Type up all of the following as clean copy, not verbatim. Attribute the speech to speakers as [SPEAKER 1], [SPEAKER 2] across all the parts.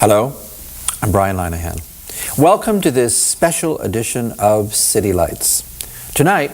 [SPEAKER 1] Hello, I'm Brian Linehan. Welcome to this special edition of City Lights. Tonight,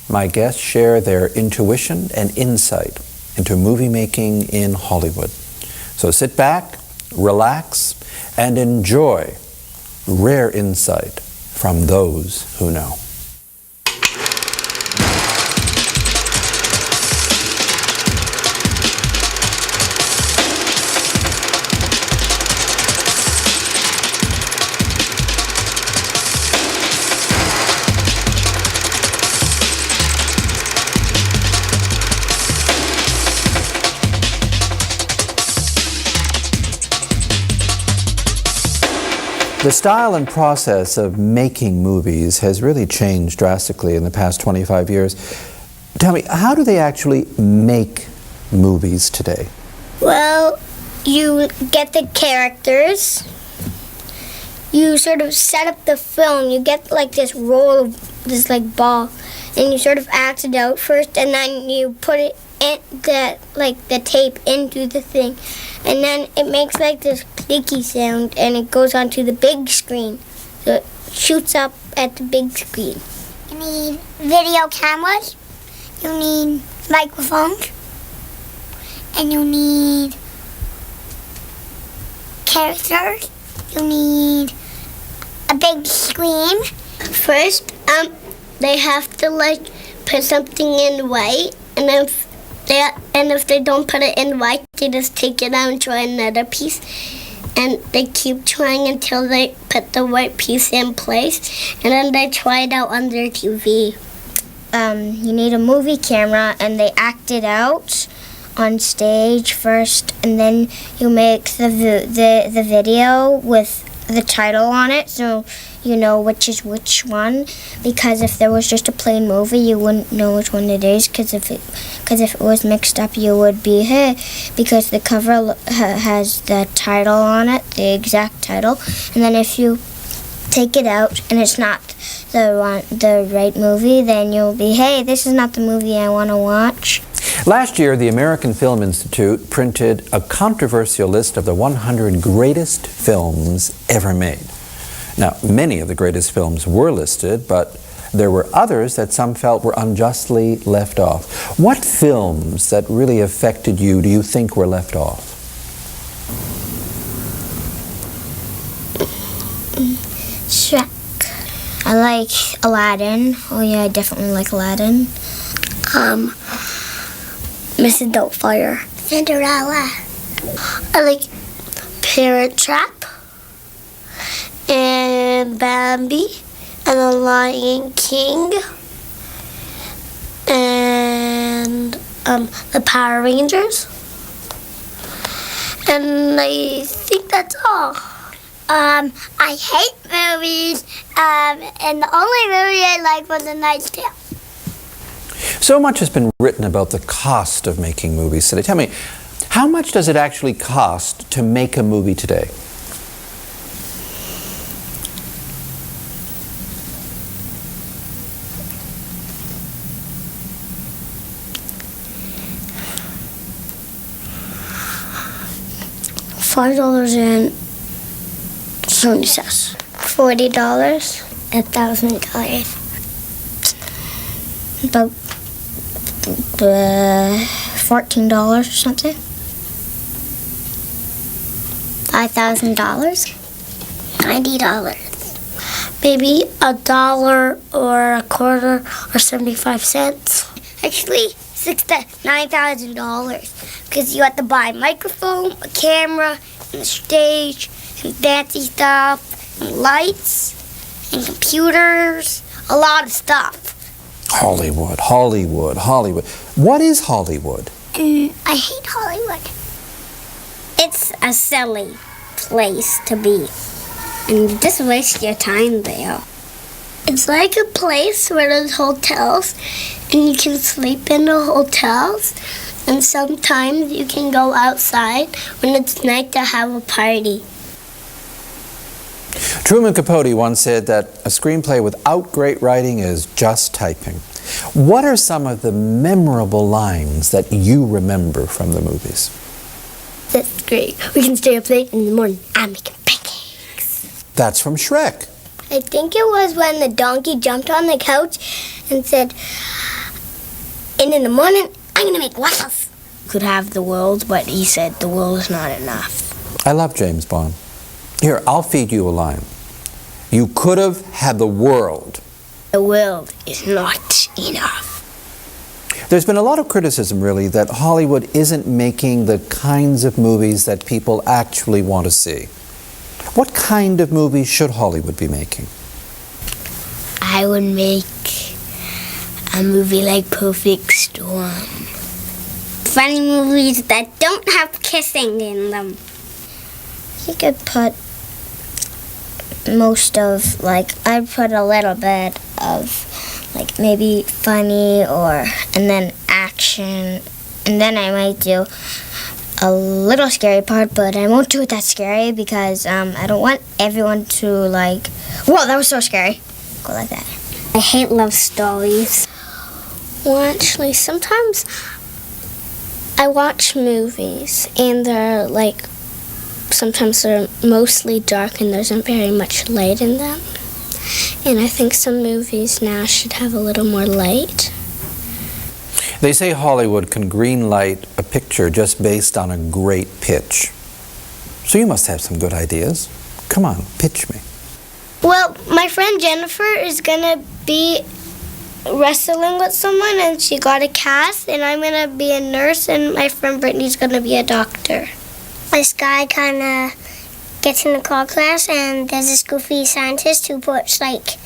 [SPEAKER 1] my guests share their intuition and insight into movie making in Hollywood. So sit back, relax, and enjoy rare insight from those who know. The style and process of making movies has really changed drastically in the past 25 years. Tell me, how do they actually make movies today?
[SPEAKER 2] Well, you get the characters, you sort of set up the film, you get like this roll of this like ball, and you sort of act it out first, and then you put it in the tape into the thing, and then it makes like this clicky sound, and it goes onto the big screen. So it shoots up at the big screen.
[SPEAKER 3] You need video cameras, you need microphones, and you need characters. You need a big screen.
[SPEAKER 2] First, they have to like put something in white, and if they don't put it in white, they just take it out and try another piece. And they keep trying until they put the white piece in place, and then they try it out on their TV. You need a movie camera, and they act it out on stage first, and then you make the video with the title on it, so you know which is which one. Because if there was just a plain movie, you wouldn't know which one it is. Because if it was mixed up, you would be hey, because the cover has the title on it, the exact title, and then if you take it out and it's not the right movie, then you'll be hey, this is not the movie I want to watch.
[SPEAKER 1] Last year, the American Film Institute printed a controversial list of the 100 greatest films ever made. Now, many of the greatest films were listed, but there were others that some felt were unjustly left off. What films that really affected you do you think were left off?
[SPEAKER 2] Shrek. I like Aladdin. Oh yeah, I definitely like Aladdin. Mrs. Doubtfire.
[SPEAKER 3] Cinderella.
[SPEAKER 2] I like Parent Trap and Bambi and The Lion King and the Power Rangers. And I think that's all.
[SPEAKER 3] I hate movies, and the only movie I like was A Knight's Tale.
[SPEAKER 1] So much has been written about the cost of making movies today. Tell me, how much does it actually cost to make a movie today?
[SPEAKER 2] $5.70. $40. $1,000. About $14 or something. $5,000. $90. Maybe $1 or a quarter or 75 cents. Actually, $9,000 because you have to buy a microphone, a camera, and a stage, and fancy stuff, and lights, and computers, a lot of stuff.
[SPEAKER 1] Hollywood, Hollywood, Hollywood. What is Hollywood?
[SPEAKER 3] I hate Hollywood.
[SPEAKER 2] It's a silly place to be, and you just waste your time there. It's like a place where there's hotels, and you can sleep in the hotels, and sometimes you can go outside when it's night to have a party.
[SPEAKER 1] Truman Capote once said that a screenplay without great writing is just typing. What are some of the memorable lines that you remember from the movies?
[SPEAKER 3] That's great. We can stay up late in the morning. I'm making pancakes.
[SPEAKER 1] That's from Shrek.
[SPEAKER 3] I think it was when the donkey jumped on the couch and said, and in the morning, I'm going to make waffles.
[SPEAKER 4] Could have the world, but he said the world is not enough.
[SPEAKER 1] I love James Bond. Here, I'll feed you a line. You could have had the world.
[SPEAKER 4] The world is not enough.
[SPEAKER 1] There's been a lot of criticism, really, that Hollywood isn't making the kinds of movies that people actually want to see. What kind of movies should Hollywood be making?
[SPEAKER 4] I would make a movie like Perfect Storm.
[SPEAKER 2] Funny movies that don't have kissing in them.
[SPEAKER 3] You could put I'd put a little bit of, like, maybe funny and then action. And then I might do a little scary part, but I won't do it that scary because I don't want everyone to, like, whoa, that was so scary. Go like that.
[SPEAKER 2] I hate love stories. Well, actually, sometimes I watch movies and sometimes they're mostly dark and there isn't very much light in them. And I think some movies now should have a little more light.
[SPEAKER 1] They say Hollywood can green light a picture just based on a great pitch. So you must have some good ideas. Come on, pitch me.
[SPEAKER 2] Well, my friend Jennifer is gonna be wrestling with someone and she got a cast, and I'm gonna be a nurse and my friend Brittany's gonna be a doctor.
[SPEAKER 3] This guy kind of gets in the car class and there's this goofy scientist who puts, like,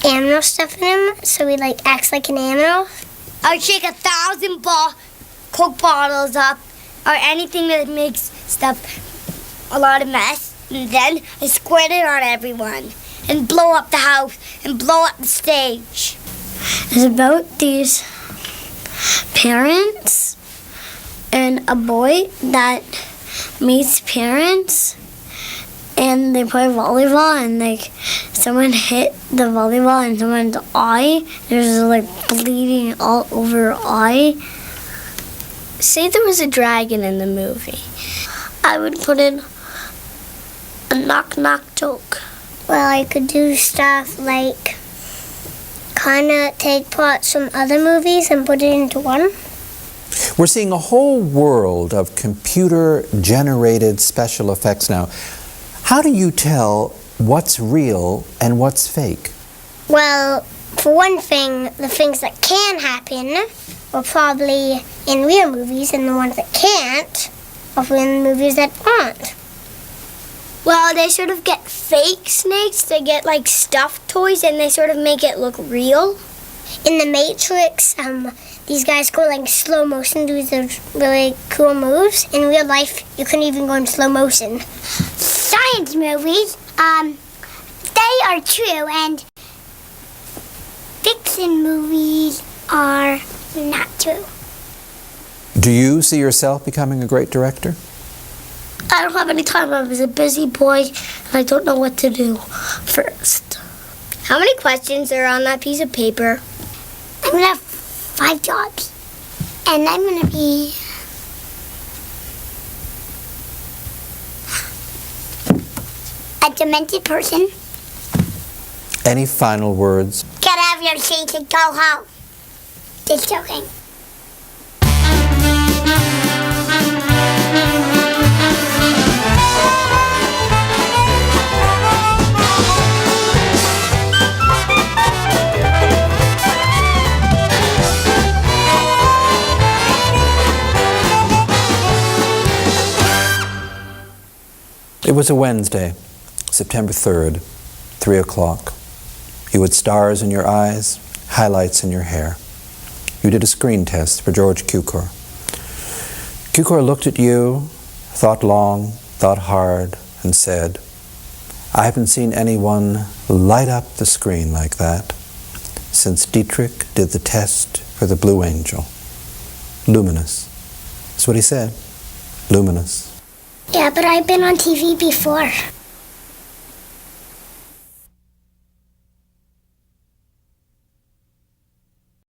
[SPEAKER 3] animal stuff in him, so he, like, acts like an animal.
[SPEAKER 5] I shake 1,000 Coke bottles up or anything that makes stuff a lot of mess, and then I squirt it on everyone and blow up the house and blow up the stage.
[SPEAKER 3] It's about these parents and a boy that meets parents, and they play volleyball, and, like, someone hit the volleyball in someone's eye. There's, like, bleeding all over her eye.
[SPEAKER 2] Say there was a dragon in the movie.
[SPEAKER 3] I would put in a knock-knock joke. Well, I could do stuff like kind of take parts from other movies and put it into one.
[SPEAKER 1] We're seeing a whole world of computer-generated special effects now. How do you tell what's real and what's fake?
[SPEAKER 3] Well, for one thing, the things that can happen are probably in real movies, and the ones that can't are in movies that aren't.
[SPEAKER 2] Well, they sort of get fake snakes. They get, like, stuffed toys and they sort of make it look real.
[SPEAKER 3] In The Matrix, these guys go, like, slow motion, do those really cool moves. In real life, you couldn't even go in slow motion.
[SPEAKER 5] Science movies, they are true, and fiction movies are not true.
[SPEAKER 1] Do you see yourself becoming a great director?
[SPEAKER 3] I don't have any time. I was a busy boy, and I don't know what to do first.
[SPEAKER 2] How many questions are on that piece of paper?
[SPEAKER 5] I'm gonna have 5 jobs, and I'm gonna be a demented person.
[SPEAKER 1] Any final words?
[SPEAKER 5] Get out of your seat and go home. Just joking.
[SPEAKER 1] It was a Wednesday, September 3rd, 3 o'clock. You had stars in your eyes, highlights in your hair. You did a screen test for George Cukor. Cukor looked at you, thought long, thought hard, and said, I haven't seen anyone light up the screen like that since Dietrich did the test for the Blue Angel. Luminous. That's what he said. Luminous.
[SPEAKER 3] Yeah, but I've been on TV before.